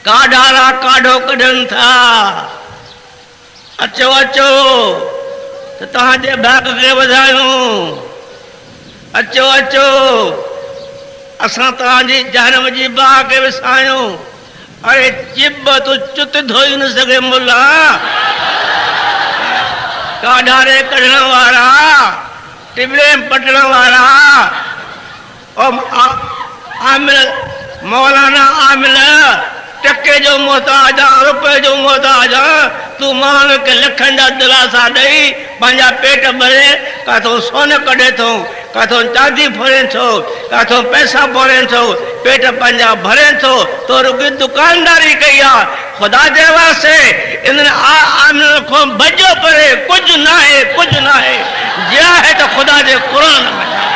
काढारा काढो कढनि था अचो अचो त तव्हांजे भाग खे वधायूं अचो अचो असां तव्हांजी जनम जी बाह खे विसायूं अरे चिब तूं चुत धोई न सघे मुला काढारे कढण वारा टिबड़े पटण वारा आमिल मौलाना आमिल टके जो मोहताज रुपए जो मोहताज तू माण्हुनि खे लखनि जा दिलासा ॾेई पंहिंजा पेट भरे काथों सोन कढे थो काथों चांदी फोड़े थो काथों पैसा फोड़े थो पेट पंहिंजा भरे थो तो रुॻी दुकानदारी कई आहे ख़ुदा जे वास्ते इन्हनि आमिल खां भॼो परे कुझु न आहे जे आहे त ख़ुदा जे क़ुर में